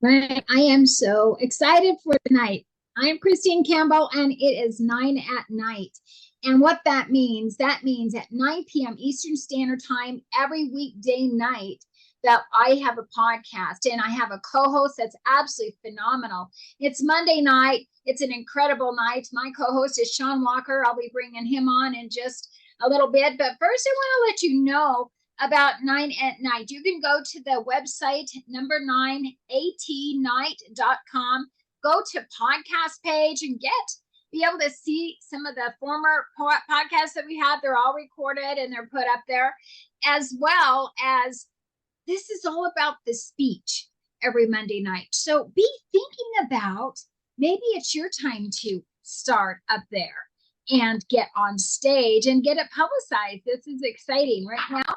Right. I am so excited for tonight. I am Christine Campbell, and it is 9 at night. And what that means at 9 p.m. Eastern Standard Time every weekday night that I have a podcast, and I have a co-host that's absolutely phenomenal. It's Monday night. It's an incredible night. My co-host is Shawn Walker. I'll be bringing him on in just a little bit. But first, I want to let you know about 9 at Night. You can go to the website, number 9ATNIGHT.com, go to podcast page and be able to see some of the former podcasts that we have. They're all recorded and they're put up there, as well as this is all about the speech every Monday night. So be thinking about maybe it's your time to start up there and get on stage and get it publicized. This is exciting right now.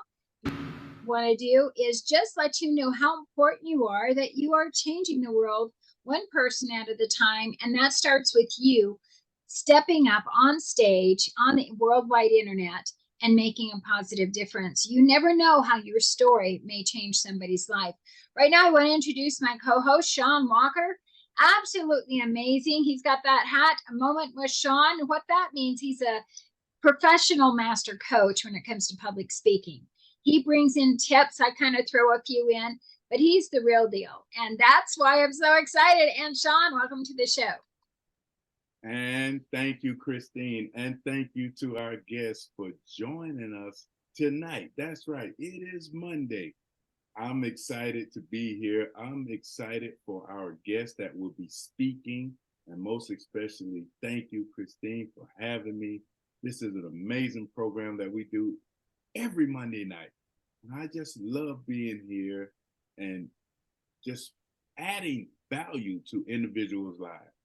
Want to do is just let you know how important you are, that you are changing the world one person at a time, and that starts with you stepping up on stage on the worldwide internet and making a positive difference. You never know how your story may change somebody's life. Right now, I want to introduce my co-host, Shawn Walker. Absolutely amazing. He's got that hat, A Moment with Shawn. What that means, he's a professional master coach when it comes to public speaking. He brings in tips. I kind of throw a few in, but he's the real deal. And that's why I'm so excited. And Shawn, welcome to the show. And thank you, Christine. And thank you to our guests for joining us tonight. That's right. It is Monday. I'm excited to be here. I'm excited for our guest that will be speaking. And most especially, thank you, Christine, for having me. This is an amazing program that we do every Monday night. And I just love being here and just adding value to individuals' lives.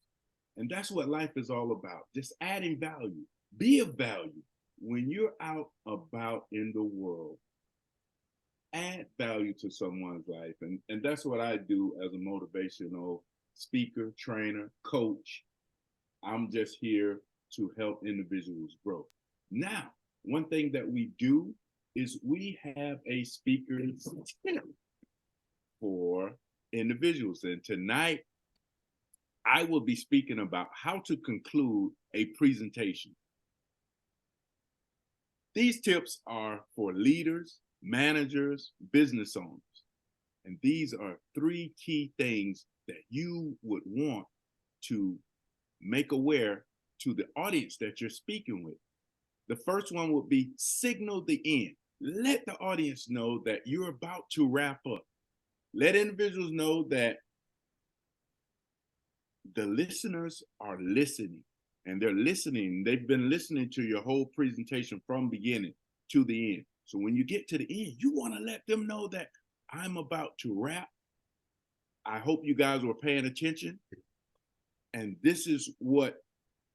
And that's what life is all about, just adding value. Be of value. When you're out about in the world, add value to someone's life. And that's what I do as a motivational speaker, trainer, coach. I'm just here to help individuals grow. Now, one thing that we do is we have a speaker's tip for individuals. And tonight, I will be speaking about how to conclude a presentation. These tips are for leaders, managers, business owners. And these are 3 key things that you would want to make aware to the audience that you're speaking with. The first one would be signal the end. Let the audience know that you're about to wrap up. Let individuals know that the listeners are listening, and they're listening. They've been listening to your whole presentation from beginning to the end. So when you get to the end, you want to let them know that I'm about to wrap. I hope you guys were paying attention. And this is what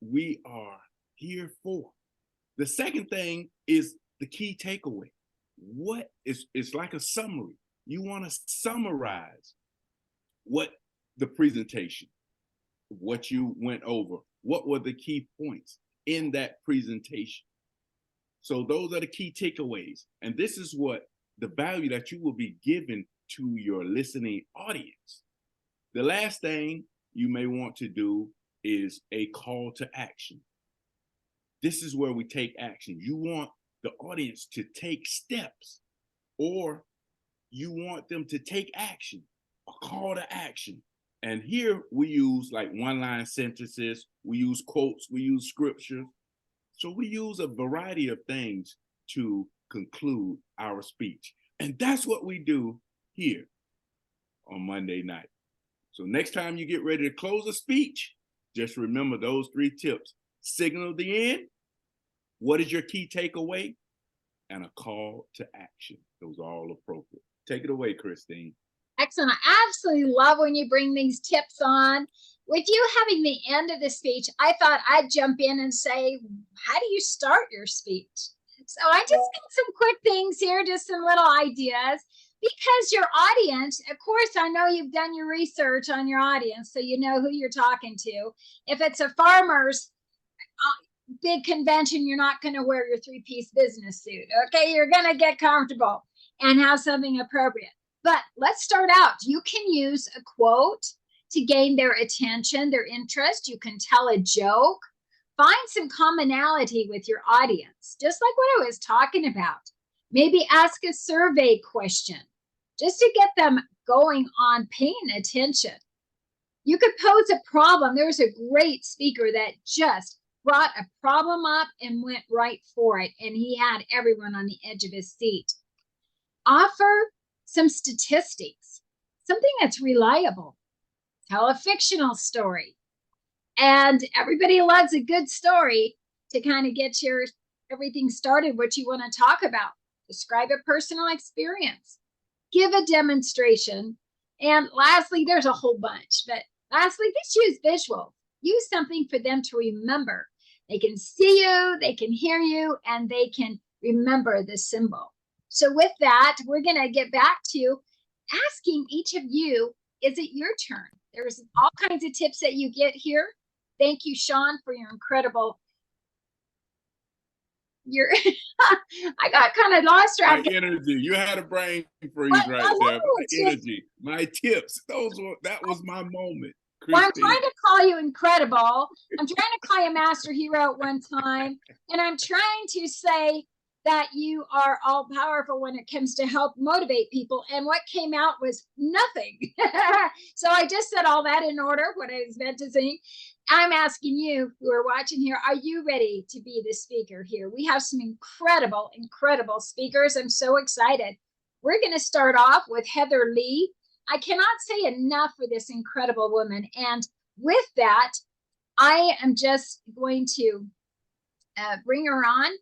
we are here for. The second thing is the key takeaway. It's like a summary. You want to summarize what the presentation, what you went over, what were the key points in that presentation. So those are the key takeaways. And this is what the value that you will be giving to your listening audience. The last thing you may want to do is a call to action. This is where we take action. You want the audience to take steps, or you want them to take action, a call to action. And here we use like one-line sentences, we use quotes, we use scripture. So we use a variety of things to conclude our speech. And that's what we do here on Monday night. So next time you get ready to close a speech, just remember those 3 tips. Signal the end. What is your key takeaway? And a call to action. Those are all appropriate. Take it away, Christine. Excellent. I absolutely love when you bring these tips on. With you having the end of the speech, I thought I'd jump in and say, how do you start your speech? So I just got some quick things here, just some little ideas. Because your audience, of course, I know you've done your research on your audience, so you know who you're talking to. If it's a farmer's big convention, you're not going to wear your 3-piece business suit. Okay, you're going to get comfortable and have something appropriate. But let's start out. You can use a quote to gain their attention, their interest. You can tell a joke. Find some commonality with your audience, just like what I was talking about. Maybe ask a survey question just to get them going on paying attention. You could pose a problem. There was a great speaker that just brought a problem up and went right for it, and he had everyone on the edge of his seat. Offer some statistics, something that's reliable. Tell a fictional story. And everybody loves a good story to kind of get your everything started, what you want to talk about. Describe a personal experience. Give a demonstration. And lastly, there's a whole bunch, but lastly, just use visual. Use something for them to remember. They can see you, they can hear you, and they can remember the symbol. So with that, we're going to get back to asking each of you, is it your turn? There's all kinds of tips that you get here. Thank you, Shawn, for your incredible. I got kind of lost. My energy. You had a brain freeze right there. My energy, my tips. That was my moment. Well, I'm trying to call you incredible. I'm trying to call you master hero at one time. And I'm trying to say that you are all powerful when it comes to help motivate people. And what came out was nothing. So I just said all that in order, what I was meant to say. I'm asking you who are watching here, are you ready to be the speaker here? We have some incredible, incredible speakers. I'm so excited. We're going to start off with Heather Lee. I cannot say enough for this incredible woman. And with that, I am just going to bring her on.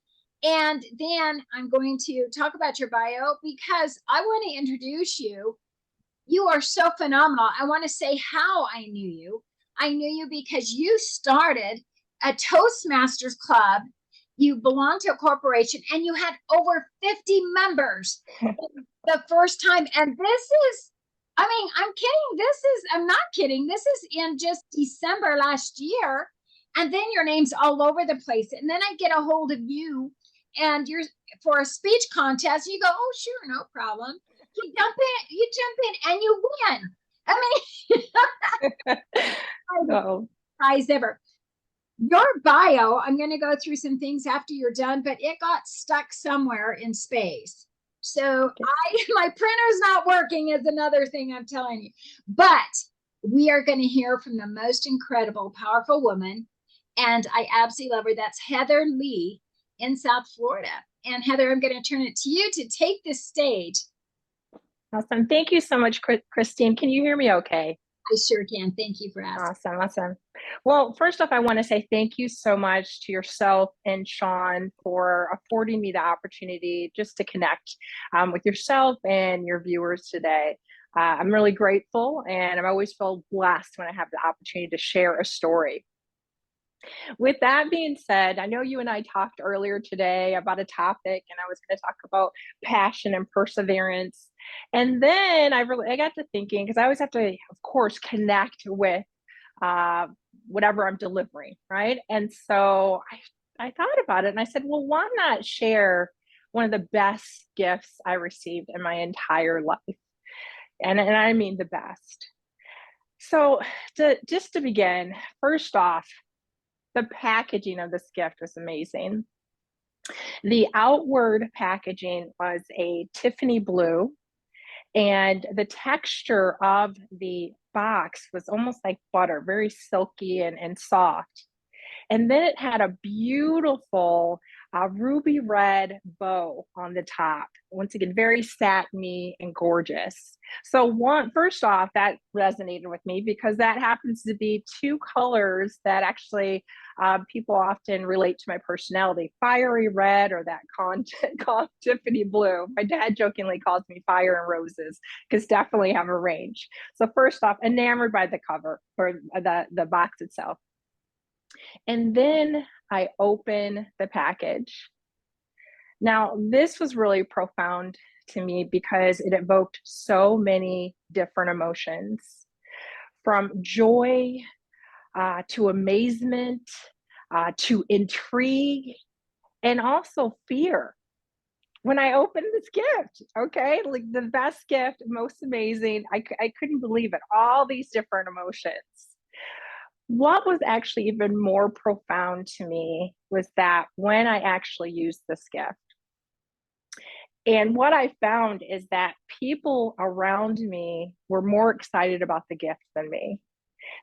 And then I'm going to talk about your bio because I want to introduce you. You are so phenomenal. I want to say how I knew you. I knew you because you started a Toastmasters club. You belonged to a corporation and you had over 50 members the first time. And this is, I mean, I'm not kidding. This is in just December last year. And then your name's all over the place. And then I get a hold of you and you're for a speech contest. You go, oh, sure, no problem. You jump in and you win. I mean, no prize ever. Your bio, I'm going to go through some things after you're done, but it got stuck somewhere in space. So my printer's not working is another thing I'm telling you. But we are going to hear from the most incredible, powerful woman. And I absolutely love her. That's Heather Lee in South Florida. And Heather, I'm going to turn it to you to take the stage. Awesome. Thank you so much, Christine. Can you hear me okay? I sure can. Thank you for asking. Awesome. Well, first off, I want to say thank you so much to yourself and Shawn for affording me the opportunity just to connect with yourself and your viewers today. I'm really grateful, and I always feel blessed when I have the opportunity to share a story. With that being said, I know you and I talked earlier today about a topic, and I was going to talk about passion and perseverance. And then I got to thinking, because I always have to, of course, connect with whatever I'm delivering, right? And so I thought about it and I said, well, why not share one of the best gifts I received in my entire life? And I mean the best. So just to begin, first off, the packaging of this gift was amazing. The outward packaging was a Tiffany blue, and the texture of the box was almost like butter, very silky and soft. And then it had a beautiful ruby red bow on the top. Once again, very satiny and gorgeous. So first off, that resonated with me because that happens to be two colors that actually people often relate to my personality: fiery red or that calm Tiffany blue. My dad jokingly calls me fire and roses because definitely have a range. So first off, enamored by the cover or the box itself. And then I open the package. Now, this was really profound to me because it evoked so many different emotions, from joy to amazement to intrigue and also fear. when I opened this gift, okay, like the best gift, most amazing. I couldn't believe it. All these different emotions. What was actually even more profound to me was that when I actually used this gift, and what I found is that people around me were more excited about the gift than me.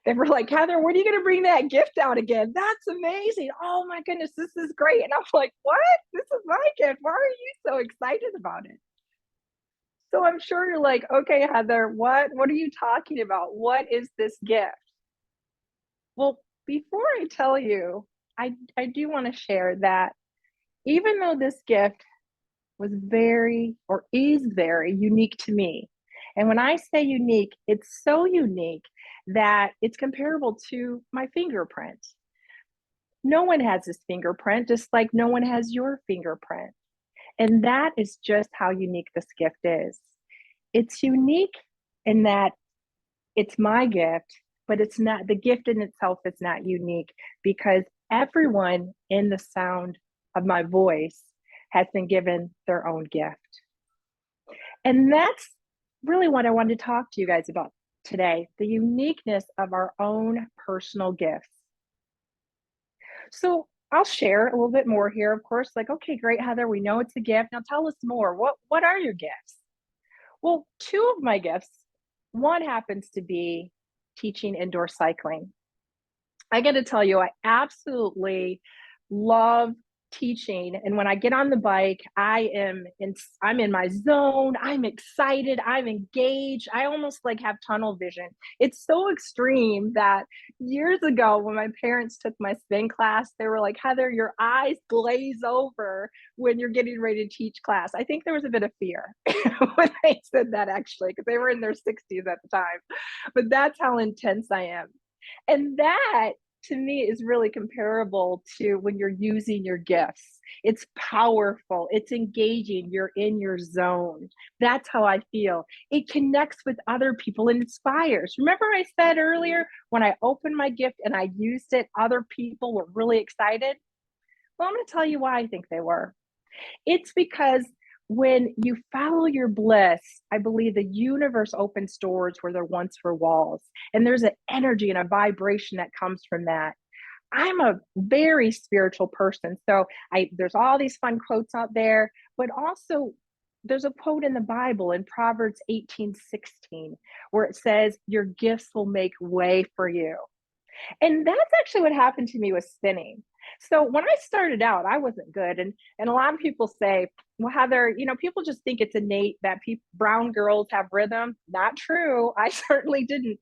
They were like, Heather, when are you going to bring that gift out again? That's amazing. Oh my goodness, this is great. And I'm like, what? This is my gift. Why are you so excited about it? So I'm sure you're like, okay, Heather, what are you talking about? What is this gift? Well, before I tell you, I do want to share that even though this gift was very or is very unique to me. And when I say unique, it's so unique that it's comparable to my fingerprint. No one has this fingerprint, just like no one has your fingerprint. And that is just how unique this gift is. It's unique in that it's my gift, but it's not, the gift in itself is not unique because everyone in the sound of my voice has been given their own gift. And that's really what I wanted to talk to you guys about today, the uniqueness of our own personal gifts. So I'll share a little bit more here, of course, like, okay, great, Heather, we know it's a gift. Now tell us more. What are your gifts? Well, two of my gifts, one happens to be teaching indoor cycling. I got to tell you, I absolutely love teaching. And when I get on the bike, I'm in my zone. I'm excited. I'm engaged. I almost like have tunnel vision. It's so extreme that years ago, when my parents took my spin class, they were like, Heather, your eyes glaze over when you're getting ready to teach class. I think there was a bit of fear when they said that, actually, because they were in their 60s at the time. But that's how intense I am. And that to me is really comparable to when you're using your gifts. It's powerful, it's engaging, you're in your zone. That's how I feel. It connects with other people and inspires. Remember I said earlier, when I opened my gift and I used it, other people were really excited? Well, I'm going to tell you why I think they were. It's because when you follow your bliss, I believe the universe opens doors where there once were walls. And there's an energy and a vibration that comes from that. I'm a very spiritual person. So there's all these fun quotes out there, but also there's a quote in the Bible in Proverbs 18:16, where it says, your gifts will make way for you. And that's actually what happened to me with spinning. So when I started out, I wasn't good. And a lot of people say, well, Heather, people just think it's innate that brown girls have rhythm. Not true. I certainly didn't.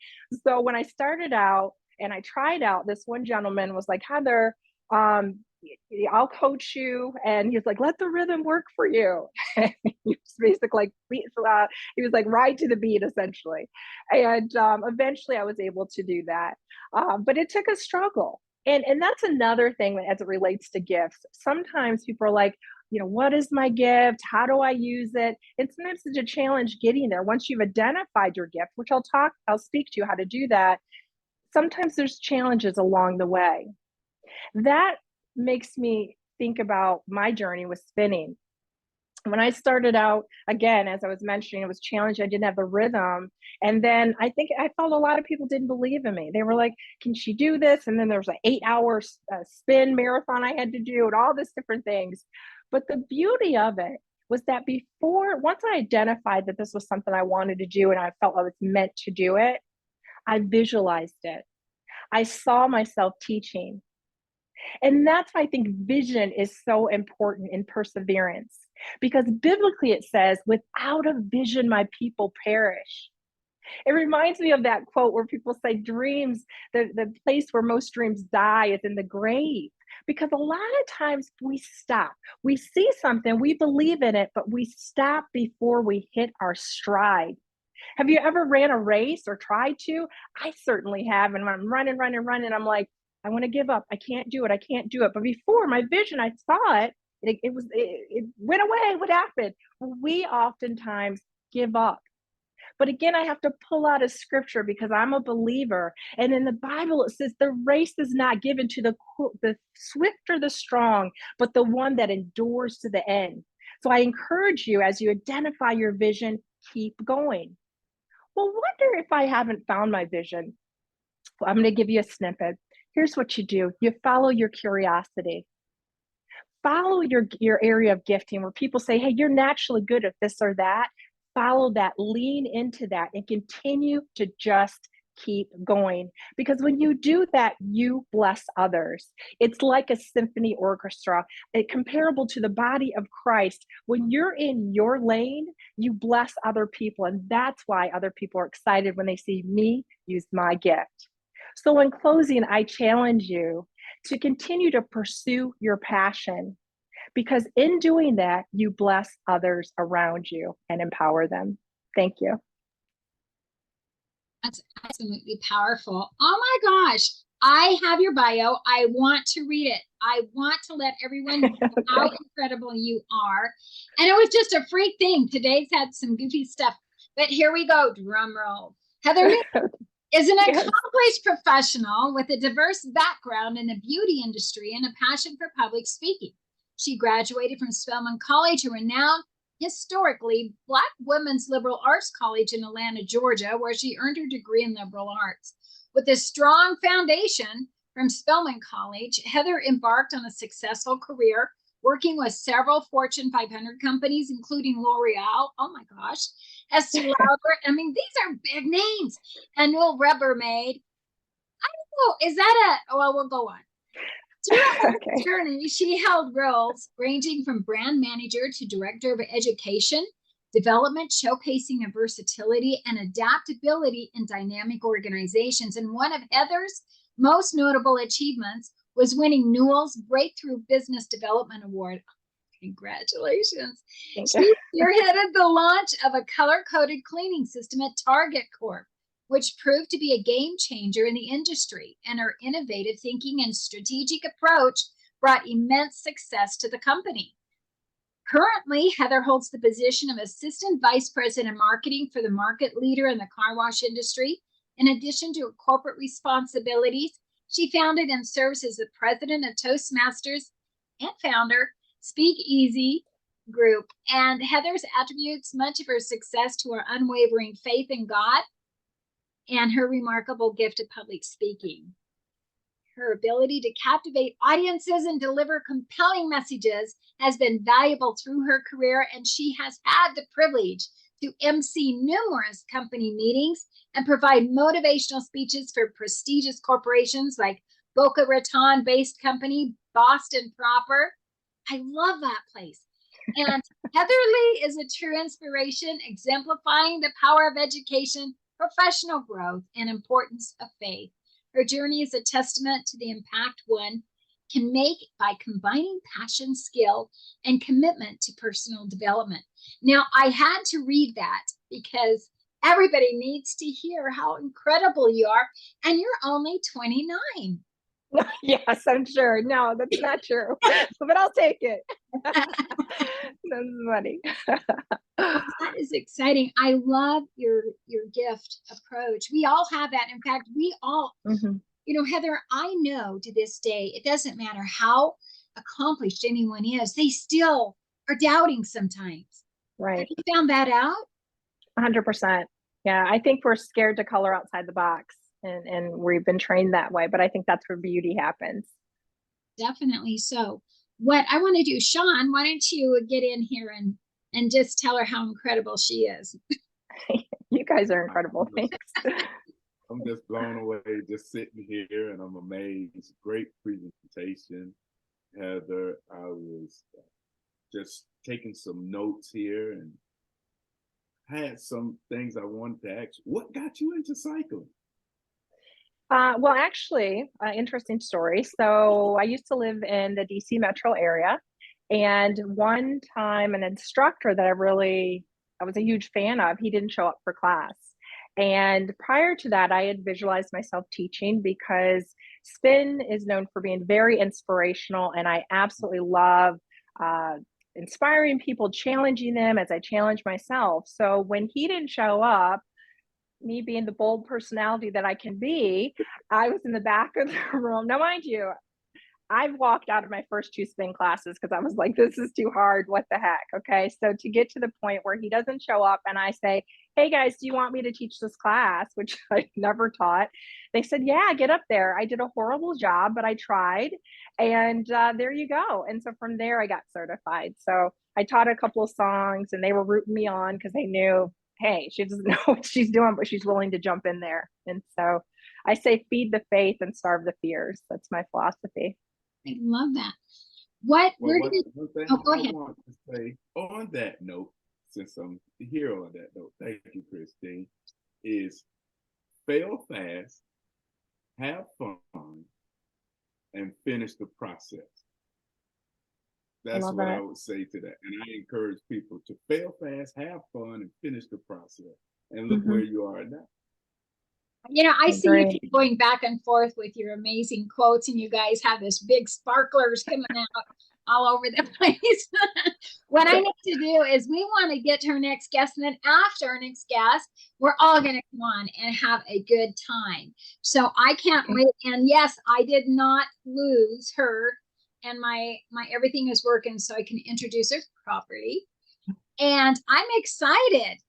So when I started out and I tried out, this one gentleman was like, Heather, I'll coach you. And he was like, let the rhythm work for you. And he was basically like, he was like, ride to the beat, essentially. And eventually I was able to do that. But it took a struggle. And that's another thing as it relates to gifts. Sometimes people are like, what is my gift? How do I use it? And sometimes it's a challenge getting there. Once you've identified your gift, which I'll speak to you how to do that. Sometimes there's challenges along the way. That makes me think about my journey with spinning. When I started out, again, as I was mentioning, it was challenging. I didn't have the rhythm. And then I think I felt a lot of people didn't believe in me. They were like, can she do this? And then there was an 8-hour spin marathon I had to do and all these different things. But the beauty of it was that once I identified that this was something I wanted to do and I felt I was meant to do it, I visualized it. I saw myself teaching. And that's why I think vision is so important in perseverance, because biblically it says, without a vision, my people perish. It reminds me of that quote where people say dreams, the place where most dreams die is in the grave. Because a lot of times we stop. We see something, we believe in it, but we stop before we hit our stride. Have you ever ran a race or tried to? I certainly have. And when I'm running, I'm like, I want to give up. I can't do it. I can't do it. But before my vision, I saw it. It went away. What happened? We oftentimes give up. But again, I have to pull out a scripture because I'm a believer. And in the Bible, it says the race is not given to the swift or the strong, but the one that endures to the end. So I encourage you, as you identify your vision, keep going. Well, wonder if I haven't found my vision. Well, I'm going to give you a snippet. Here's what you do. You follow your curiosity. Follow your area of gifting where people say, hey, you're naturally good at this or that. Follow that, lean into that, and continue to just keep going. Because when you do that, you bless others. It's like a symphony orchestra, comparable to the body of Christ. When you're in your lane, you bless other people. And that's why other people are excited when they see me use my gift. So in closing, I challenge you to continue to pursue your passion, because in doing that, you bless others around you and empower them. Thank you. That's absolutely powerful. Oh my gosh. I have your bio. I want to read it. I want to let everyone know how incredible you are. And it was just a freak thing. Today's had some goofy stuff, but here we go. Drum roll. Heather is an accomplished professional with a diverse background in the beauty industry and a passion for public speaking. She graduated from Spelman College, a renowned historically Black women's liberal arts college in Atlanta, Georgia, where she earned her degree in liberal arts. With a strong foundation from Spelman College, Heather embarked on a successful career working with several Fortune 500 companies, including L'Oreal, oh my gosh, Estee Lauder. I mean, these are big names. And Newell Rubbermaid. I don't know, is that well, we'll go on. Throughout her journey, she held roles ranging from brand manager to director of education, development, showcasing her versatility and adaptability in dynamic organizations. And one of Heather's most notable achievements was winning Newell's Breakthrough Business Development Award. Congratulations. She spearheaded the launch of a color-coded cleaning system at Target Corp, which proved to be a game changer in the industry, and her innovative thinking and strategic approach brought immense success to the company. Currently, Heather holds the position of Assistant Vice President of Marketing for the market leader in the car wash industry. In addition to her corporate responsibilities, she founded and serves as the president of Toastmasters and founder Speak Easy Group. And Heather's attributes much of her success to her unwavering faith in God and her remarkable gift of public speaking. Her ability to captivate audiences and deliver compelling messages has been valuable through her career, and she has had the privilege to MC numerous company meetings and provide motivational speeches for prestigious corporations like Boca Raton-based company Boston Proper. I love that place. And Heather Lee is a true inspiration, exemplifying the power of education, professional growth, and importance of faith. Her journey is a testament to the impact one can make by combining passion, skill, and commitment to personal development. Now, I had to read that because everybody needs to hear how incredible you are, and you're only 29. Yes, I'm sure. No, that's not true, but I'll take it. That's funny. That is exciting. I love your gift approach. We all have that. In fact, we all, you know, Heather, I know to this day, it doesn't matter how accomplished anyone is, they still are doubting sometimes. Right. Have you found that out? 100%. Yeah, I think we're scared to color outside the box, and we've been trained that way, but I think that's where beauty happens. Definitely so. What I want to do, Shawn, why don't you get in here and just tell her how incredible she is. You guys are incredible. Thanks. I'm just blown away just sitting here, and I'm amazed. Great presentation, Heather. I was just taking some notes here and had some things I wanted to ask. What got you into cycling? Well, actually, interesting story. So I used to live in the DC metro area, and one time an instructor that I was a huge fan of, he didn't show up for class. And prior to that, I had visualized myself teaching because spin is known for being very inspirational, and I absolutely love inspiring people, challenging them as I challenge myself. So when he didn't show up, me being the bold personality that I can be, I was in the back of the room. Now, mind you, I've walked out of my first 2 spin classes because I was like, this is too hard. What the heck? Okay. So to get to the point where he doesn't show up and I say, hey guys, do you want me to teach this class? Which I never taught. They said, yeah, get up there. I did a horrible job, but I tried. And there you go. And so from there, I got certified. So I taught a couple of songs and they were rooting me on because they knew, hey, she doesn't know what she's doing, but she's willing to jump in there. And so I say, feed the faith and starve the fears. That's my philosophy. I love that. What Well, we're one gonna thing go I ahead. want to say on that note, since I'm here on that note, thank you, Christine, is fail fast, have fun, and finish the process. That's what I would say to that. And I encourage people to fail fast, have fun, and finish the process. And look where you are now. You know, I see you going back and forth with your amazing quotes, and you guys have this big sparklers coming out all over the place. What I need to do is we want to get to our next guest, and then after our next guest, we're all going to come on and have a good time. So I can't wait. And yes, I did not lose her, and my everything is working, so I can introduce her properly. And I'm excited.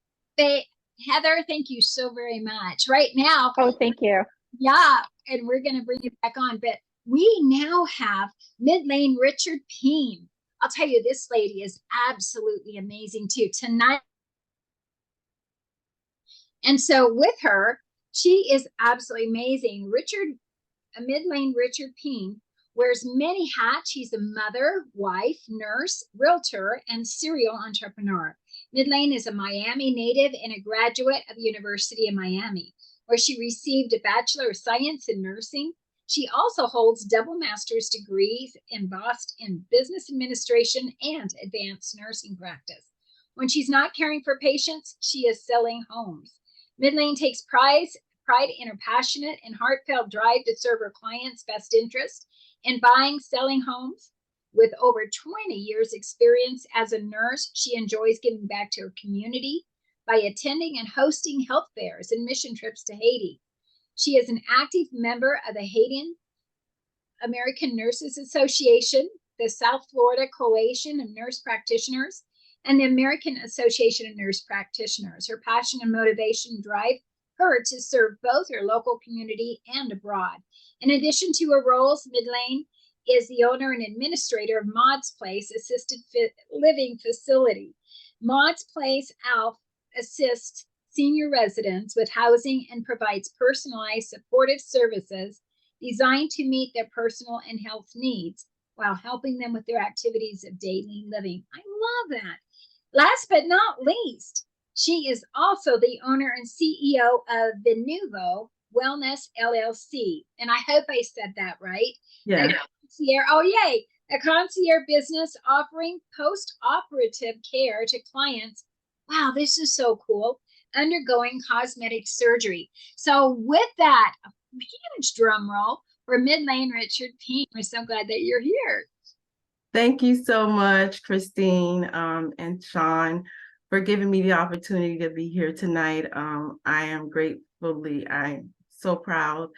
Heather, thank you so very much. Right now. Oh, thank you. Yeah, and we're going to bring it back on. But we now have Midlaine Richard-Pean. I'll tell you, this lady is absolutely amazing too. Tonight. And so with her, she is absolutely amazing. Midlaine Richard-Pean wears many hats. She's a mother, wife, nurse, realtor, and serial entrepreneur. Midlaine is a Miami native and a graduate of the University of Miami, where she received a Bachelor of Science in Nursing. She also holds double master's degrees in business administration and advanced nursing practice. When she's not caring for patients, she is selling homes. Midlaine takes pride in her passionate and heartfelt drive to serve her clients' best interest in buying, selling homes. With over 20 years experience as a nurse, she enjoys giving back to her community by attending and hosting health fairs and mission trips to Haiti. She is an active member of the Haitian American Nurses Association, the South Florida Coalition of Nurse Practitioners, and the American Association of Nurse Practitioners. Her passion and motivation drive her to serve both her local community and abroad. In addition to her roles, Midlaine is the owner and administrator of Maud's Place Assisted Living Facility. Maud's Place ALF assists senior residents with housing and provides personalized supportive services designed to meet their personal and health needs while helping them with their activities of daily living. I love that. Last but not least, she is also the owner and CEO of the Newell Wellness LLC. And I hope I said that right. Yeah. Oh, yay. A concierge business offering post-operative care to clients. Wow, this is so cool. Undergoing cosmetic surgery. So with that, a huge drum roll for Midlaine Richard-Pean. We're so glad that you're here. Thank you so much, Christine and Shawn, for giving me the opportunity to be here tonight. I am I'm so proud.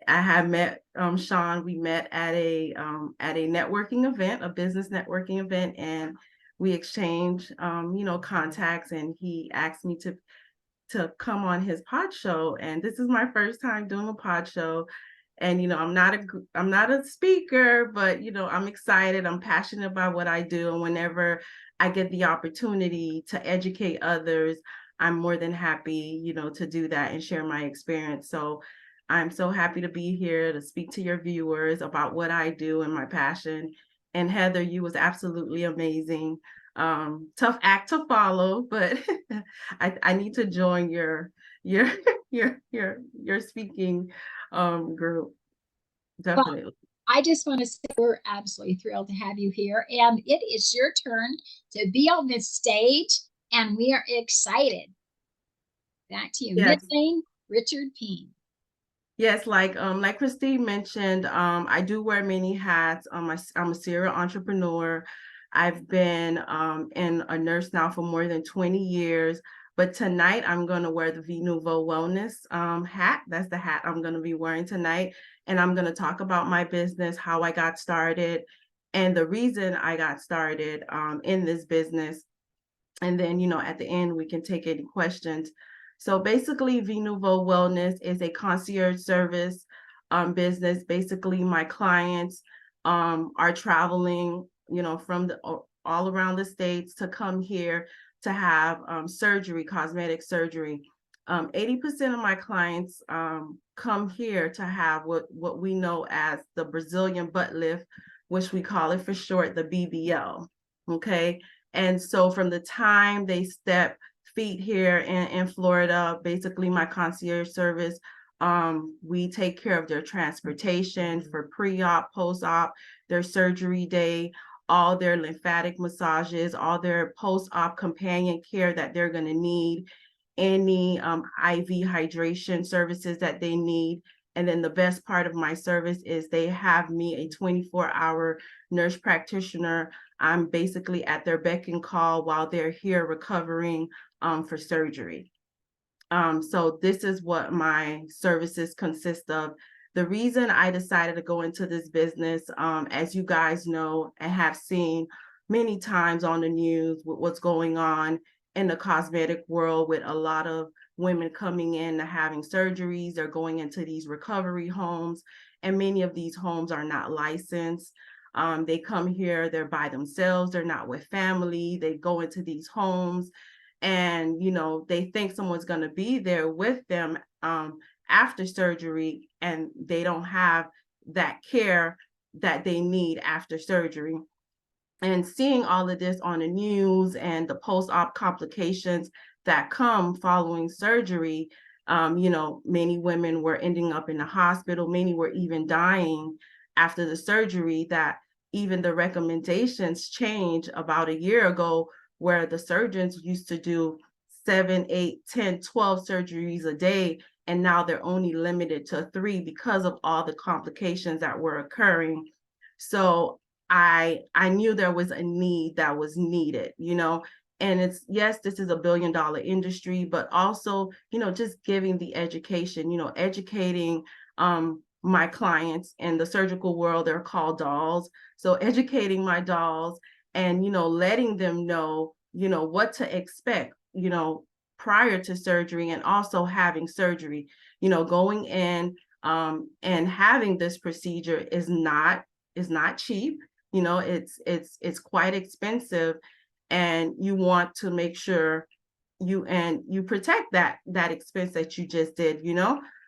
I have met Shawn. We met at a networking event, a business networking event, and we exchanged contacts. And he asked me to come on his pod show. And this is my first time doing a pod show. And I'm not a speaker, but I'm excited. I'm passionate about what I do, and whenever I get the opportunity to educate others, I'm more than happy, to do that and share my experience. So I'm so happy to be here to speak to your viewers about what I do and my passion. And Heather, you was absolutely amazing. Tough act to follow, but I need to join your speaking group. Definitely. Well, I just want to say we're absolutely thrilled to have you here, and it is your turn to be on this stage, and we are excited. Back to you, yes. Midlaine Richard-Pean. Yes, like Christine mentioned, I do wear many hats. I'm a serial entrepreneur. I've been a nurse now for more than 20 years. But tonight I'm going to wear the V Nouveau Wellness hat. That's the hat I'm going to be wearing tonight. And I'm going to talk about my business, how I got started, and the reason I got started in this business. And then, at the end, we can take any questions. So basically, V Nouveau Wellness is a concierge service business. Basically, my clients are traveling, from all around the States to come here to have surgery, cosmetic surgery. 80% of my clients come here to have what we know as the Brazilian butt lift, which we call it for short, the BBL. Okay. And so from the time they step feet here in Florida, basically my concierge service, we take care of their transportation for pre-op, post-op, their surgery day, all their lymphatic massages, all their post-op companion care that they're going to need, any IV hydration services that they need. And then the best part of my service is they have me a 24-hour nurse practitioner. I'm basically at their beck and call while they're here recovering for surgery. So this is what my services consist of. The reason I decided to go into this business, as you guys know and have seen many times on the news with what's going on in the cosmetic world, with a lot of women coming in and having surgeries, they're going into these recovery homes, and many of these homes are not licensed. They come here, they're by themselves, they're not with family, they go into these homes and, they think someone's going to be there with them after surgery, and they don't have that care that they need after surgery. And seeing all of this on the news and the post-op complications that come following surgery, many women were ending up in the hospital. Many were even dying after the surgery, that even the recommendations changed about a year ago, where the surgeons used to do 7, 8, 10, 12 surgeries a day. And now they're only limited to 3 because of all the complications that were occurring. So I knew there was a need that was needed, and it's, yes, this is a $1 billion industry, but also, just giving the education, educating my clients in the surgical world. They're called dolls. So educating my dolls and, letting them know, what to expect, prior to surgery and also having surgery, going in and having this procedure is not cheap. It's quite expensive, and you want to make sure you protect that expense that you just did,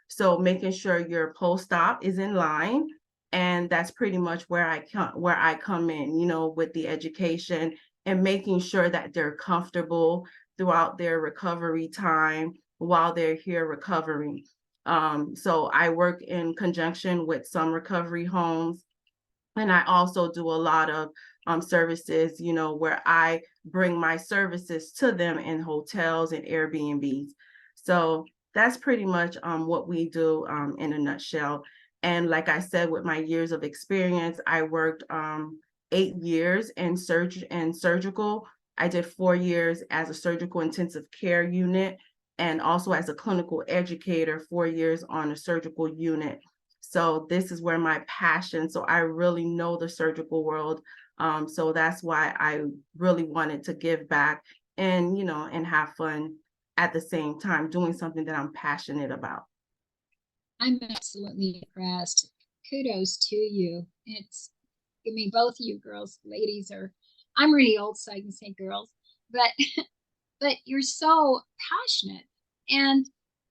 so making sure your post-op is in line. And that's pretty much where I come in, with the education and making sure that they're comfortable throughout their recovery time while they're here recovering. So I work in conjunction with some recovery homes. And I also do a lot of services, where I bring my services to them in hotels and Airbnbs. So that's pretty much what we do in a nutshell. And like I said, with my years of experience, I worked 8 years in surgical. I did 4 years as a surgical intensive care unit, and also as a clinical educator, 4 years on a surgical unit. So this is where my passion, so I really know the surgical world. So that's why I really wanted to give back and, and have fun at the same time, doing something that I'm passionate about. I'm absolutely impressed. Kudos to you. Both of you girls, ladies I'm really old, so I can say girls, but you're so passionate. And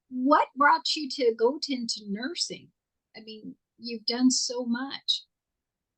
what brought you to go into nursing? I mean, you've done so much.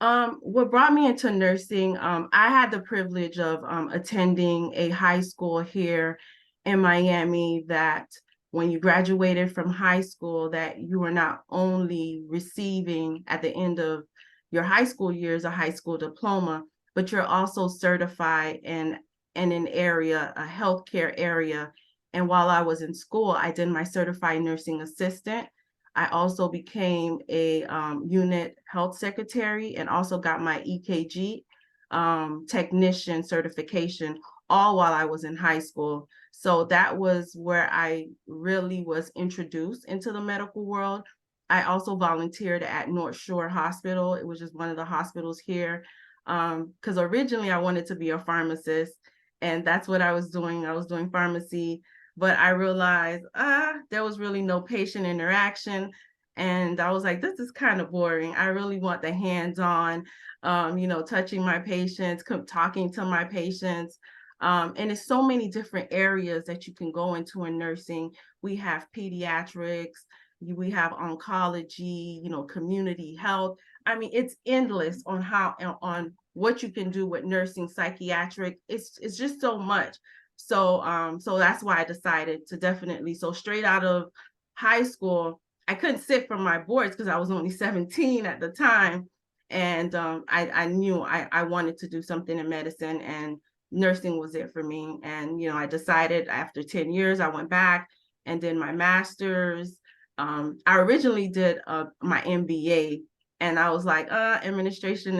What brought me into nursing, I had the privilege of attending a high school here in Miami, that when you graduated from high school, that you were not only receiving at the end of your high school years a high school diploma, but you're also certified in an area, a healthcare area. And while I was in school, I did my certified nursing assistant. I also became a unit health secretary and also got my EKG technician certification, all while I was in high school. So that was where I really was introduced into the medical world. I also volunteered at North Shore Hospital. It was just one of the hospitals here. Because originally I wanted to be a pharmacist, and that's what I was doing. I was doing pharmacy, but I realized there was really no patient interaction. And I was like, this is kind of boring. I really want the hands-on, touching my patients, talking to my patients. And it's so many different areas that you can go into in nursing. We have pediatrics, we have oncology, community health. I mean, it's endless on on what you can do with nursing, psychiatric. It's just so much. So that's why I decided to definitely. So straight out of high school, I couldn't sit for my boards because I was only 17 at the time, and I knew I wanted to do something in medicine, and nursing was it for me. And I decided after 10 years, I went back and did my master's. I originally did my MBA, and I was like, administration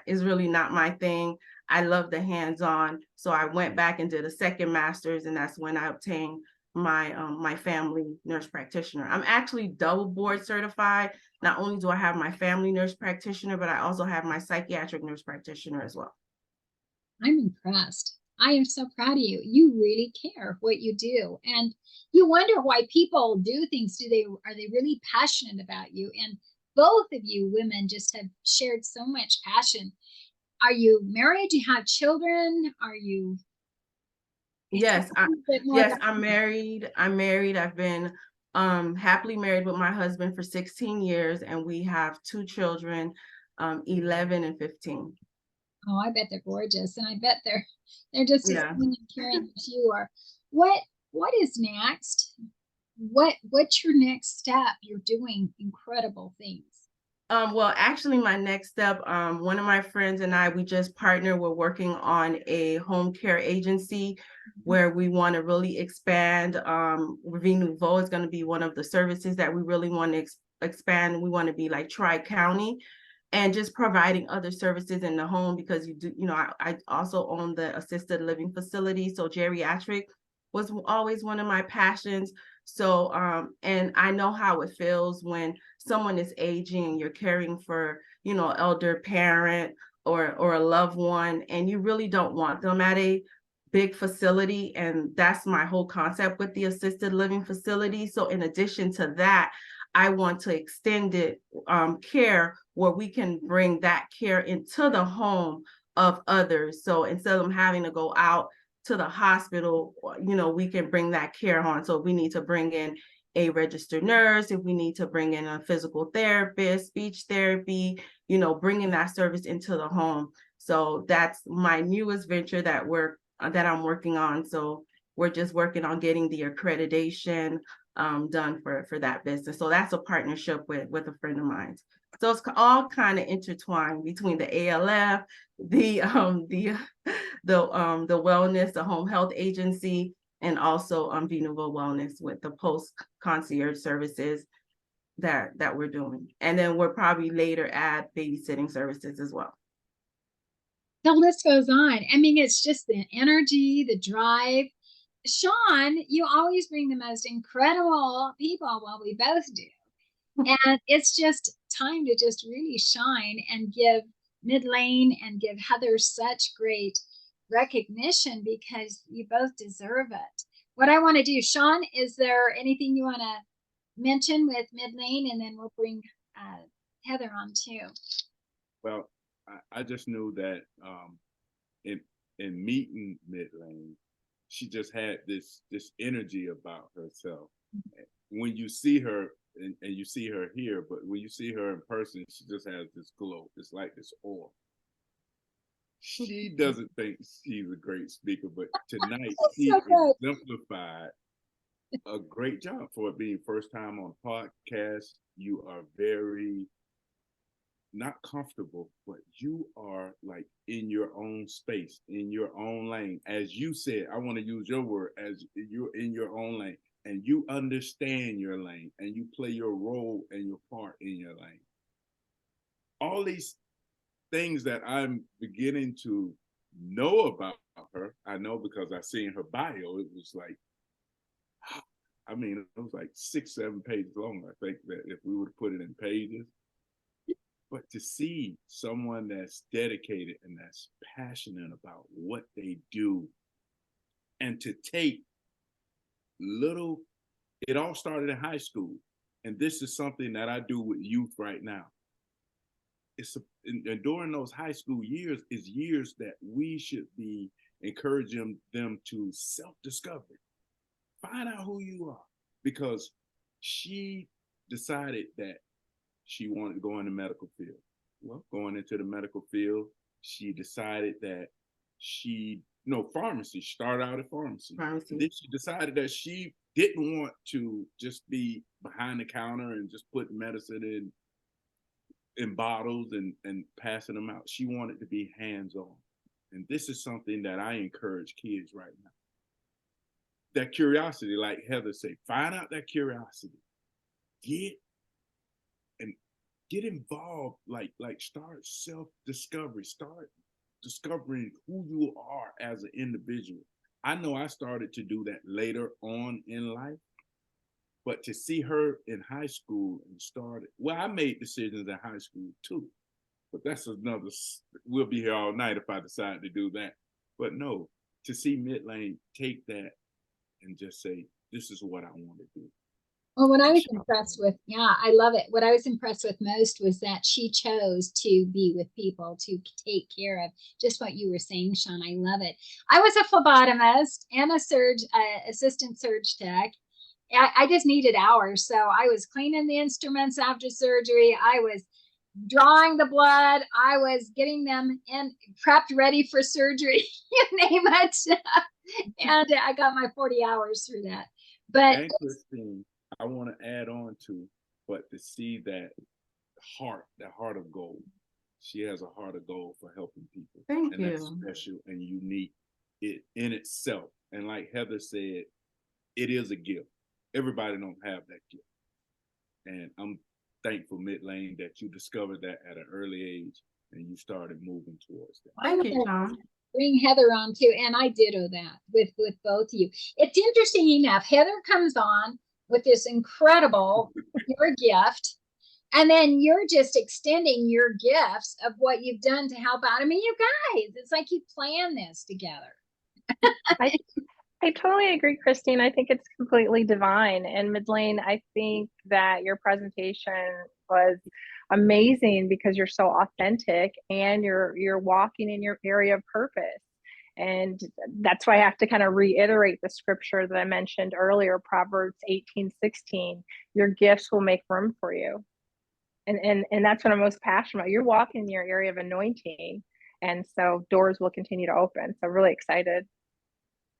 is really not my thing. I love the hands-on. So I went back and did a second master's, and that's when I obtained my family nurse practitioner. I'm actually double board certified. Not only do I have my family nurse practitioner, but I also have my psychiatric nurse practitioner as well. I'm impressed. I am so proud of you. You really care what you do. And you wonder why people do things. Are they really passionate about you? And both of you women just have shared so much passion. Are you married? Do you have children? Are you? Yes, I'm married. I've been happily married with my husband for 16 years, and we have 2 children, 11 and 15. Oh, I bet they're gorgeous, and I bet they're just as clean and caring as you are. What is next? What's your next step? You're doing incredible things. Well, actually, my next step, one of my friends and I, we just partnered. We're working on a home care agency where we want to really expand. Vie Nouveau is going to be one of the services that we really want to expand. We want to be like Tri-County, and just providing other services in the home, because I also own the assisted living facility. So geriatric was always one of my passions. So, and I know how it feels when someone is aging, you're caring for, elder parent or a loved one, and you really don't want them at a big facility. And that's my whole concept with the assisted living facility. So in addition to that, I want to extend it care where we can bring that care into the home of others. So instead of them having to go out to the hospital, we can bring that care on. So we need to bring in a registered nurse, if we need to bring in a physical therapist, speech therapy, bringing that service into the home. So that's my newest venture that I'm working on. So we're just working on getting the accreditation done for that business. So that's a partnership with a friend of mine. So it's all kind of intertwined between the ALF, the wellness, the home health agency, and also Vie Nouveau Wellness with the post concierge services that we're doing. And then we'll probably later add babysitting services as well. The list goes on. I mean, it's just the energy, the drive. Shawn, you always bring the most incredible people. Well, we both do. And it's just time to just really shine and give Midlaine and give Heather such great recognition, because you both deserve it. What I want to do, Shawn, is there anything you want to mention with Midlaine, and then we'll bring Heather on too. Well, I just knew that in meeting Midlaine, she just had this energy about herself. When you see her, and you see her here, but when you see her in person, she just has this glow. It's like this aura. She doesn't think she's a great speaker, but tonight she exemplified a great job for it being first time on a podcast. You are very not comfortable, but you are like in your own space, in your own lane. As you said, I want to use your word, as you're in your own lane, and you understand your lane, and you play your role and your part in your lane. All these things that I'm beginning to know about her. I know because I seen her bio. It was like, I mean, it was like 6, 7 pages long. I think that if we would put it in pages, but to see someone that's dedicated and that's passionate about what they do, and to take little, it all started in high school. And this is something that I do with youth right now. And during those high school years is years that we should be encouraging them to self-discovery. Find out who you are, because she decided that she wanted to go in the medical field. Well, going into the medical field, she decided that pharmacy. She started out at pharmacy. Then she decided that she didn't want to just be behind the counter and just put medicine in bottles and passing them out. She wanted to be hands-on. And this is something that I encourage kids right now. That curiosity, like Heather said, find out that curiosity. Get involved, like start self-discovery, start discovering who you are as an individual. I know I started to do that later on in life, but to see her in high school and I made decisions in high school too, but that's another, we'll be here all night if I decide to do that. But no, to see Midlaine take that and just say, this is what I want to do. Well, what I was impressed with, I love it. What I was impressed with most was that she chose to be with people, to take care of just what you were saying, Shawn. I love it. I was a phlebotomist and a assistant surge tech. I just needed hours. So I was cleaning the instruments after surgery. I was drawing the blood. I was getting them prepped ready for surgery, you name it. And I got my 40 hours through that. But and Christine, I want to add on to, but to see that heart of gold. She has a heart of gold for helping people. Thank you. That's special and unique in itself. And like Heather said, it is a gift. Everybody don't have that gift. And I'm thankful, Midlaine, that you discovered that at an early age and you started moving towards that. Thank you, Shawn. Bring Heather on too, and I ditto that with both of you. It's interesting enough. Heather comes on with this incredible your gift, and then you're just extending your gifts of what you've done to help out. I mean, you guys, it's like you planned this together. I totally agree, Christine. I think it's completely divine. And Midlaine, I think that your presentation was amazing because you're so authentic and you're walking in your area of purpose. And that's why I have to kind of reiterate the scripture that I mentioned earlier, Proverbs 18:16. Your gifts will make room for you. And that's what I'm most passionate about. You're walking in your area of anointing. And so doors will continue to open. So really excited.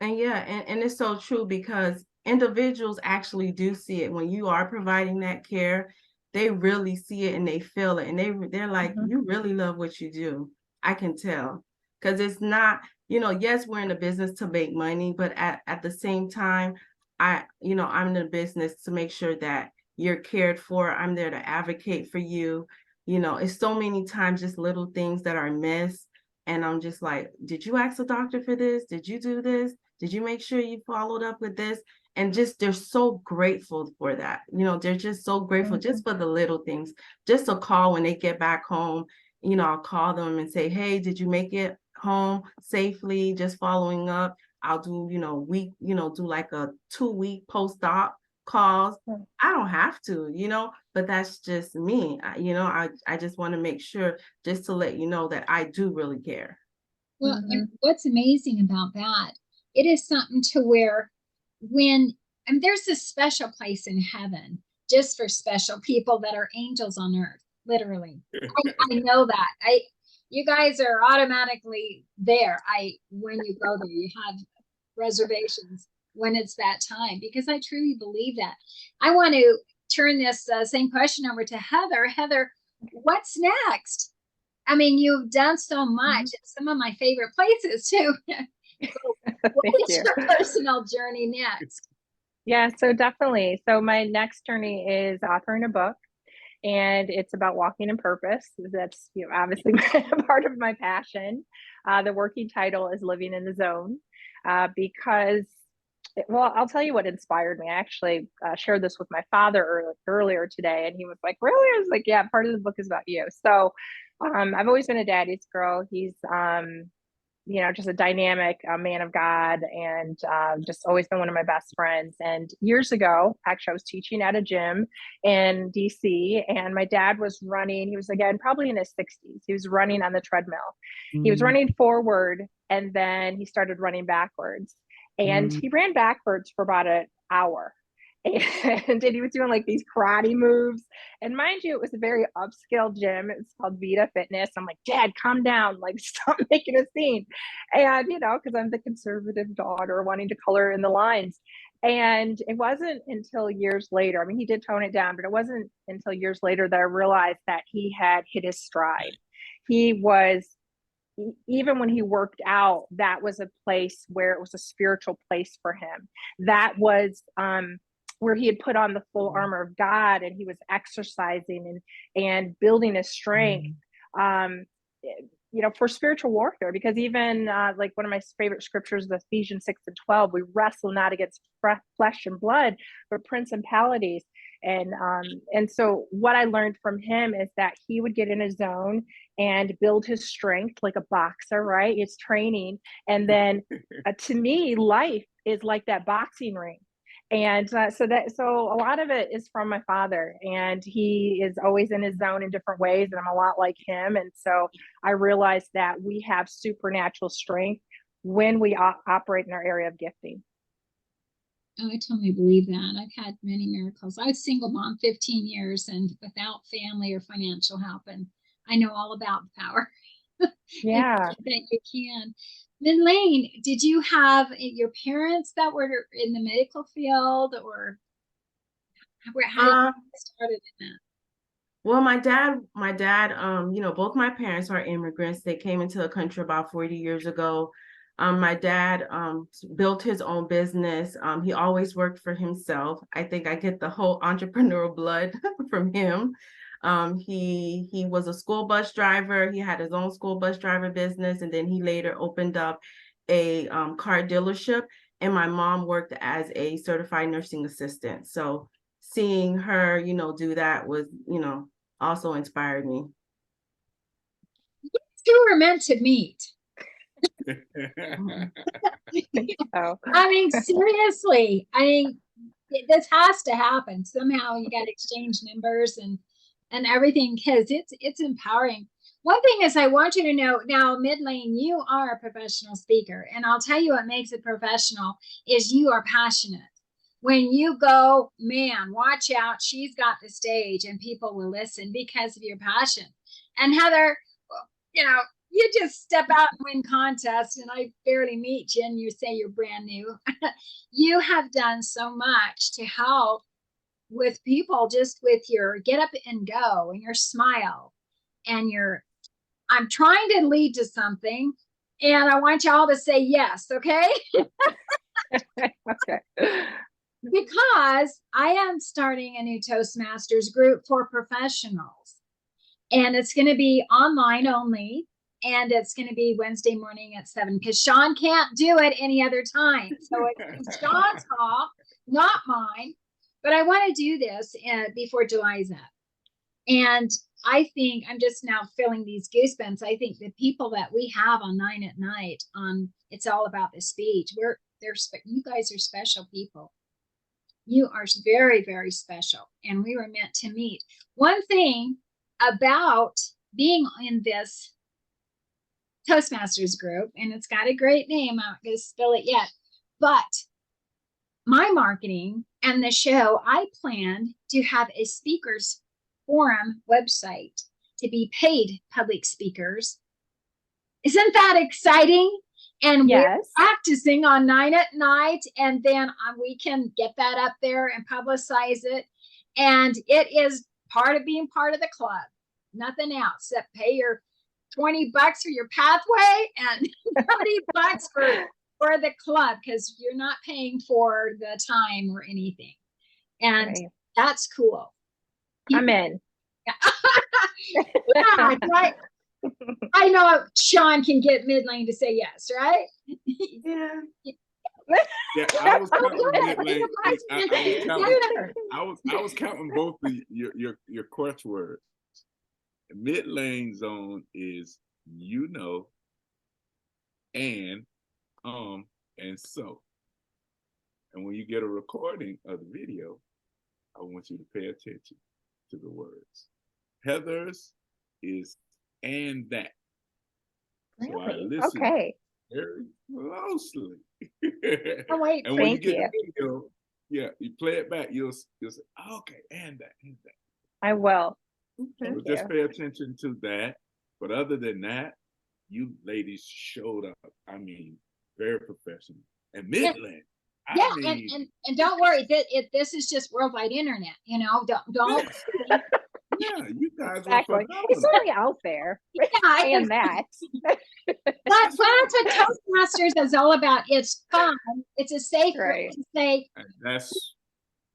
And and it's so true because individuals actually do see it. When you are providing that care, they really see it and they feel it. And they're like, you really love what you do. I can tell. Because it's not, yes, we're in the business to make money, but at the same time, I'm in the business to make sure that you're cared for. I'm there to advocate for you. It's so many times just little things that are missed. And I'm just like, did you ask the doctor for this? Did you do this? Did you make sure you followed up with this? And just, they're so grateful for that. They're just so grateful just for the little things, just a call when they get back home. I'll call them and say, hey, did you make it home safely? Just following up. I'll do, do like a 2-week post-op calls. I don't have to, but that's just me. I just want to make sure just to let you know that I do really care. Well, and what's amazing about that, it is something to where and there's a special place in heaven just for special people that are angels on earth, literally. I know that. You guys are automatically there. When you go there, you have reservations when it's that time, because I truly believe that. I want to turn this same question over to Heather. Heather, what's next? I mean, you've done so much. It's some of my favorite places too. What is your personal journey next? Yeah, so definitely. So my next journey is authoring a book. and it's about walking in purpose. That's, obviously part of my passion. The working title is Living in the Zone, because, well, I'll tell you what inspired me. I actually shared this with my father earlier today, and he was like, really? I was like, yeah, part of the book is about you. So I've always been a daddy's girl. He's, just a dynamic man of God, and just always been one of my best friends. And years ago, actually, I was teaching at a gym in DC, and my dad was running. He was, again, probably in his 60s. He was running on the treadmill. He was running forward, and then he started running backwards. And he ran backwards for about an hour. And he was doing like these karate moves. And mind you, it was a very upscale gym. It was called Vita Fitness. I'm like, Dad, calm down. Like, stop making a scene. And, because I'm the conservative daughter wanting to color in the lines. And it wasn't until years later, I mean, he did tone it down, but it wasn't until years later that I realized that he had hit his stride. He was, even when he worked out, that was a place where it was a spiritual place for him. That was, where he had put on the full armor of God, and he was exercising and building his strength, for spiritual warfare. Because even like one of my favorite scriptures, Ephesians 6:12, we wrestle not against flesh and blood, but principalities. And so what I learned from him is that he would get in a zone and build his strength like a boxer, right? It's training. And then to me, life is like that boxing ring. And so a lot of it is from my father, and he is always in his zone in different ways, and I'm a lot like him. And so I realized that we have supernatural strength when we operate in our area of gifting. Oh, I totally believe that. I've had many miracles. I was single mom 15 years and without family or financial help, and I know all about the power. Yeah. That you can. Midlaine, did you have your parents that were in the medical field, or how did you get started in that? Well, my dad, both my parents are immigrants. They came into the country about 40 years ago. My dad built his own business. He always worked for himself. I think I get the whole entrepreneurial blood from him. He was a school bus driver. He had his own school bus driver business, and then he later opened up a car dealership. And my mom worked as a certified nursing assistant. So seeing her, do that was, also inspired me. You were meant to meet. Oh. I mean, seriously. I mean, this has to happen. Somehow you got to exchange numbers and everything, because it's empowering. One thing is, I want you to know now, Midlaine, you are a professional speaker, and I'll tell you what makes it professional is you are passionate. When you go, man, watch out, she's got the stage, and people will listen because of your passion. And Heather, you just step out and win contests, and I barely meet you, and you say you're brand new. You have done so much to help with people, just with your get up and go and your smile and I'm trying to lead to something, and I want y'all to say yes, okay? Okay. Because I am starting a new Toastmasters group for professionals, and it's going to be online only, and it's going to be Wednesday morning at 7, because Shawn can't do it any other time. So it's Shawn's call, not mine. But I want to do this before July's up. And I think I'm just now feeling these goosebumps. I think the people that we have on 9 at Night, It's All About the Speech, you guys are special people. You are very, very special. And we were meant to meet. One thing about being in this Toastmasters group, and it's got a great name, I'm not going to spill it yet, but my marketing and the show, I planned to have a speakers forum website to be paid public speakers. Isn't that exciting? And yes, we're practicing on 9 at Night, and then we can get that up there and publicize it. And it is part of being part of the club. Nothing else except pay your $20 for your pathway and $30 for the club, because you're not paying for the time or anything. And right. that's cool. I'm in. Yeah, right. I know Shawn can get Midlaine to say yes, right? Yeah. Yeah, I was counting Okay. Midlaine. I was counting both of your quest words. Midlaine zone is and and so. And when you get a recording of the video, I want you to pay attention to the words. Heather's is and that. So I Really? listen Okay. very closely. Oh, wait. And when you Thank get you. the video, yeah, you play it back, you'll say, okay, and that, and that. I will. So Thank just you. pay attention to that. But other than that, you ladies showed up. I mean, very professional. And Midland, Yeah, I mean, and don't worry, this is just worldwide internet. Don't. yeah, you guys were Exactly. It's phenomenal. already out there. Yeah, And that. that's what Toastmasters is all about. It's fun. It's a safe Right. way to say. And that's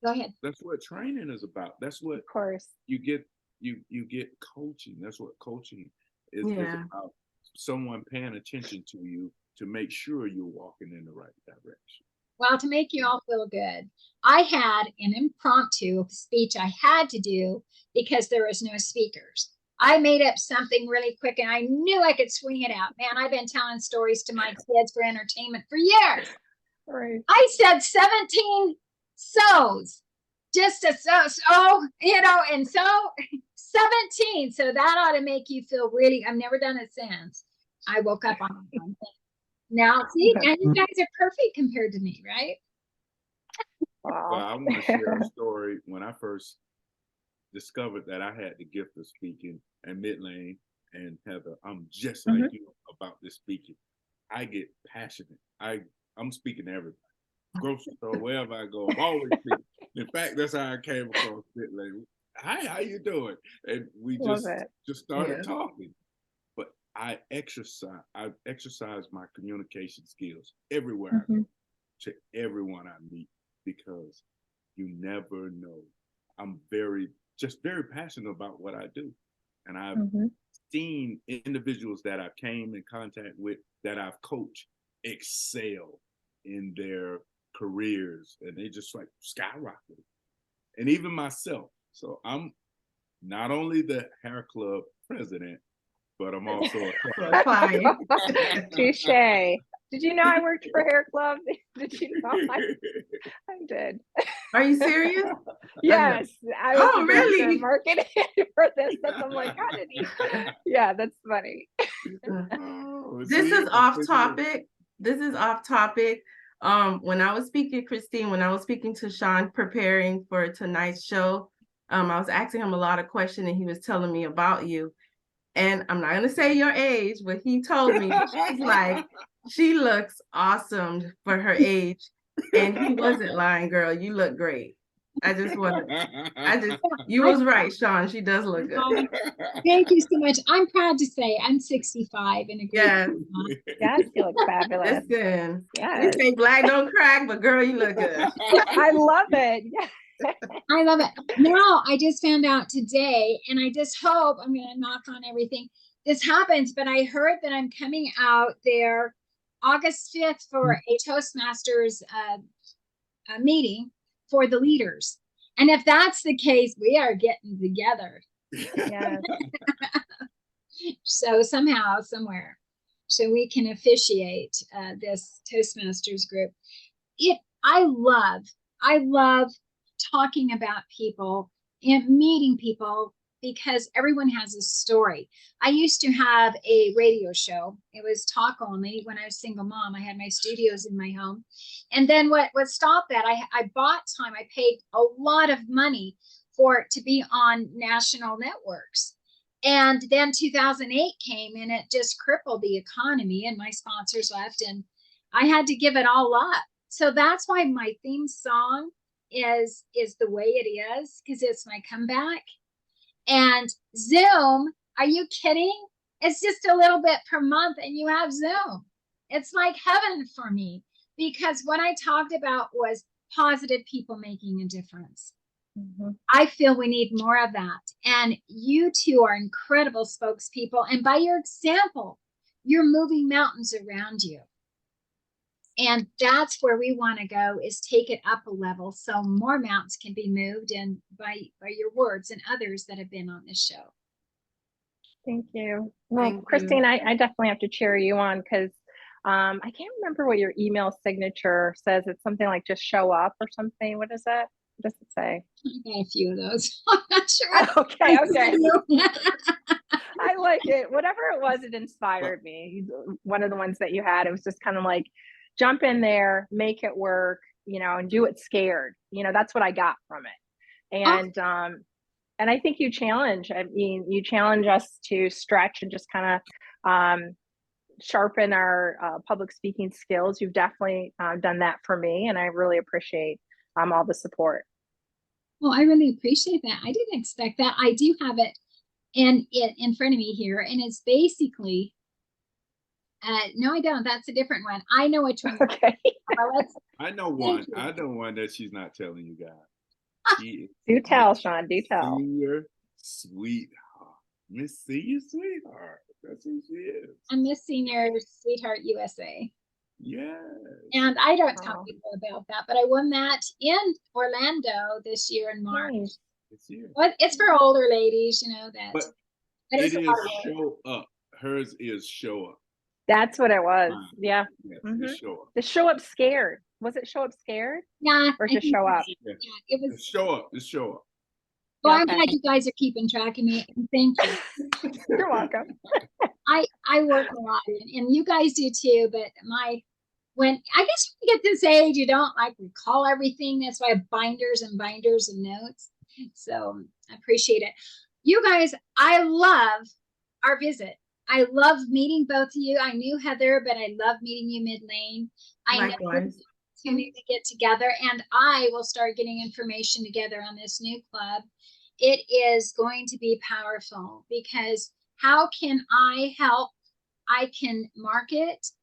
Go ahead. what training is about. That's what Of course. you get. You get coaching. That's what coaching is about. Someone paying attention to you to make sure you're walking in the right direction. Well, to make you all feel good, I had an impromptu speech I had to do because there was no speakers. I made up something really quick and I knew I could swing it out. Man, I've been telling stories to my kids for entertainment for years. Right. I said 17 so's, just a so, and so 17. So that ought to make you feel really, I've never done it since. I woke up on one thing. Now, see, and you guys are perfect compared to me, right? Wow. Well, I want to share a story when I first discovered that I had the gift of speaking, and Midlaine and Heather, I'm just like you about this speaking. I get passionate. I'm speaking to everybody. Grocery store, wherever I go, I'm always speaking. In fact, that's how I came across Midlaine. Hi, how you doing? And we just started talking. But I've exercised my communication skills everywhere I go, to everyone I meet, because you never know. I'm very passionate about what I do. And I've seen individuals that I came in contact with, that I've coached, excel in their careers, and they just like skyrocketed. And even myself. So I'm not only the hair club president, but I'm also a client. Touche. Did you know I worked for Hair Club? Did you know I did? Are you serious? Yes. I was the really? director of marketing for this. I'm like, how did he? Yeah, that's funny. This is off topic. This is off topic. When I was speaking, Christine, when I was speaking to Shawn preparing for tonight's show, I was asking him a lot of questions and he was telling me about you. And I'm not going to say your age, but he told me, she's like, she looks awesome for her age. And he wasn't lying, girl. You look great. You was right, Shawn. She does look good. Thank you so much. I'm proud to say I'm 65 and a great. Yes, you look fabulous. Listen, yes. You say black don't crack, but girl, you look good. I love it. I love it. Now, I just found out today, and I just hope, I'm going to knock on everything, this happens, but I heard that I'm coming out there August 5th for a Toastmasters meeting for the leaders. And if that's the case, we are getting together. Yes. So somehow, somewhere, so we can officiate this Toastmasters group. I love talking about people and meeting people, because everyone has a story. I used to have a radio show. It was talk only when I was a single mom. I had my studios in my home. And then what stopped that, I bought time. I paid a lot of money for it to be on national networks. And then 2008 came and it just crippled the economy, and my sponsors left and I had to give it all up. So that's why my theme song is the way it is, because it's my comeback. And Zoom, are you kidding? It's just a little bit per month and you have Zoom. It's like heaven for me, because what I talked about was positive people making a difference. Mhm. I feel we need more of that. And you two are incredible spokespeople. And by your example, you're moving mountains around you. And that's where we want to go, is take it up a level so more mountains can be moved, and by your words and others that have been on this show. Thank you. Well, Thank you. Christine, I definitely have to cheer you on, because I can't remember what your email signature says. It's something like just show up or something. What is it? What does it say? I got a few of those. I'm not sure. Okay, okay. I like it. Whatever it was, it inspired me. One of the ones that you had, it was just kind of like, jump in there, make it work, and do it scared. That's what I got from it. And I think you challenge. I mean, you challenge us to stretch and just kind of sharpen our public speaking skills. You've definitely done that for me, and I really appreciate all the support. Well, I really appreciate that. I didn't expect that. I do have it in front of me here, and it's basically no, I don't. That's a different one. I know which one. Okay. I know one. I know one that she's not telling you guys. She Do tell, Shawn. Do tell. Senior sweetheart. Miss Senior Sweetheart. That's who she is. I'm Miss Senior Sweetheart USA. Yeah. And I don't Wow. tell people about that, but I won that in Orlando this year in March. Nice. Well, it's for older ladies, that. But But it it's a is lot of work. show up. Hers is show up. That's what it was. Yeah. Yes, Mhm. it's show up. The show up scared. Was it show up scared? Yeah, Or I just think show up? Yeah. it was. It's show up. It's show up. Well, I'm Okay. glad you guys are keeping track of me. And thank you. You're welcome. I work a lot, and you guys do too. But when I guess when you get this age, you don't like recall everything. That's why I have binders and binders and notes. So I appreciate it. You guys, I love our visit. I love meeting both of you. I knew Heather, but I love meeting you, Midlaine. I know Likewise. we need to get together, and I will start getting information together on this new club. It is going to be powerful, because how can I help? I can market.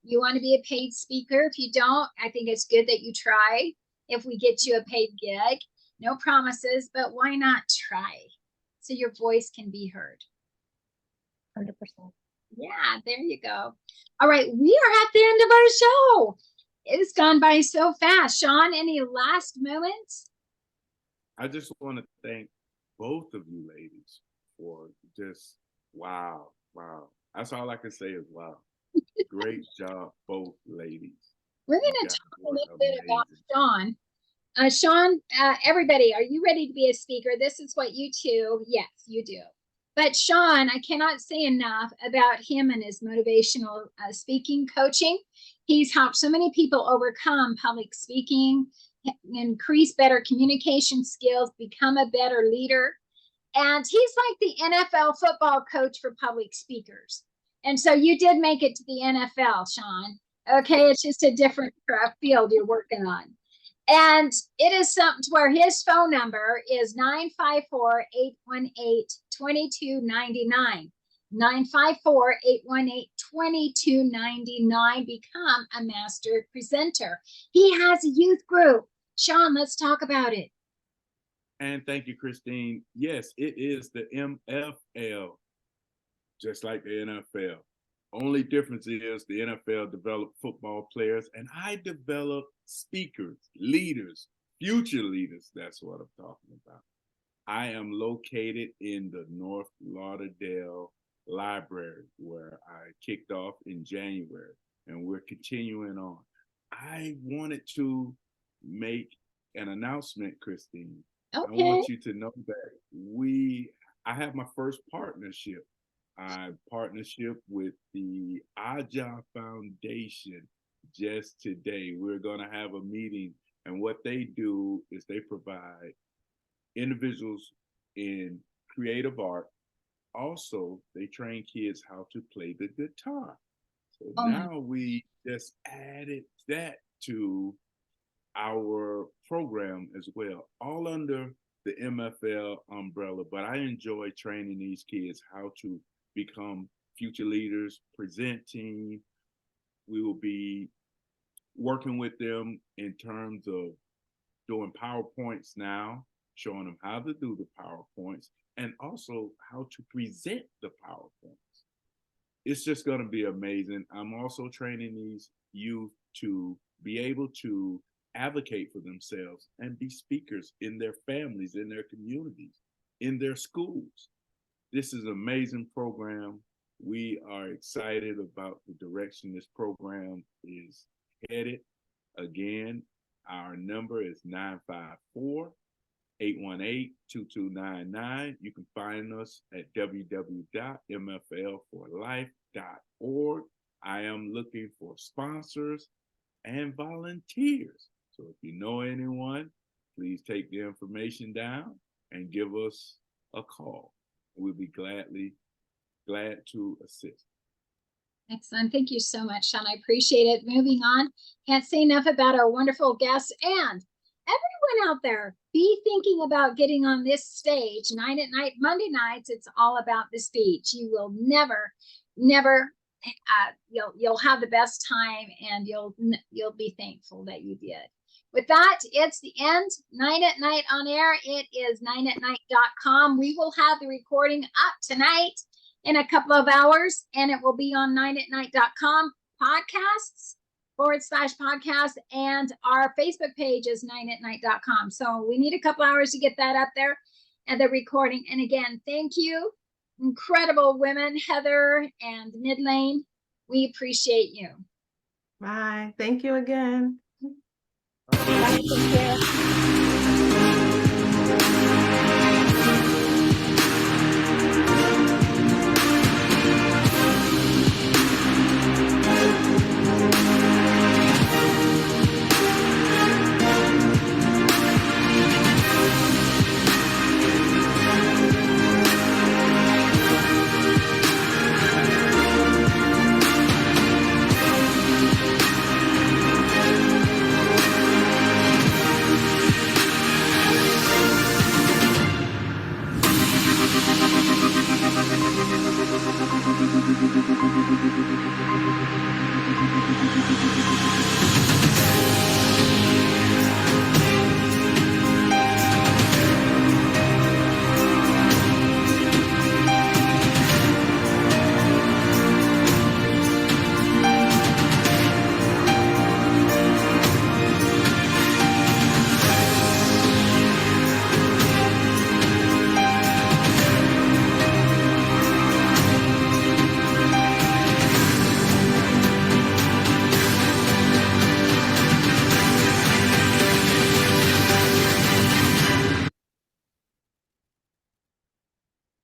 You want to be a paid speaker. If you don't, I think it's good that you try. If we get you a paid gig, no promises, but why not try? So your voice can be heard. 100%. Yeah, there you go. All right, we are at the end of our show. It's gone by so fast. Shawn, any last moments? I just want to thank both of you ladies for just wow. That's all I can say is wow. Great job, both ladies. We're going to talk a little bit about Shawn. Shawn, everybody, are you ready to be a speaker? This is what you two, yes, you do. But Shawn, I cannot say enough about him and his motivational speaking coaching. He's helped so many people overcome public speaking, increase better communication skills, become a better leader. And he's like the NFL football coach for public speakers. And so you did make it to the NFL, Shawn. Okay, it's just a different field you're working on. And it is something to where his phone number is 954-818-2299. 954-818-2299. Become a master presenter. He has a youth group. Shawn, let's talk about it. And thank you, Christine. Yes, it is the MFL, just like the NFL. Only difference is the NFL developed football players, and I develop speakers, leaders, future leaders. That's what I'm talking about. I am located in the North Lauderdale Library, where I kicked off in January, and we're continuing on. I wanted to make an announcement, Christine. Okay. I want you to know that I have my first partnership. Partnership with the Aja Foundation just today. We're going to have a meeting, and what they do is they provide individuals in creative art. Also, they train kids how to play the guitar. So now we just added that to our program as well, all under the MFL umbrella. But I enjoy training these kids how to become future leaders, presenting. We will be working with them in terms of doing PowerPoints now. showing them how to do the PowerPoints and also how to present the PowerPoints. It's just going to be amazing. I'm also training these youth to be able to advocate for themselves and be speakers in their families, in their communities, in their schools. This is an amazing program. We are excited about the direction this program is headed. Again, our number is 954-818-2299. You can find us at www.mflforlife.org. I am looking for sponsors and volunteers. So if you know anyone, please take the information down and give us a call. We'll be glad to assist. Excellent. Thank you so much, Shawn. I appreciate it. Moving on. Can't say enough about our wonderful guests, and everyone out there, be thinking about getting on this stage 9 at Night, Monday nights. It's all about the speech. You will never, you'll have the best time, and you'll be thankful that you did. With that, it's the end. 9 at Night on air. It is 9atnight.com. We will have the recording up tonight in a couple of hours, and it will be on 9atnight.com podcasts /podcast, and our Facebook page is 9atnight.com. So we need a couple hours to get that up there and the recording. And again, thank you, incredible women, Heather and Midlaine. We appreciate you. Bye. Thank you again. Bye, take care.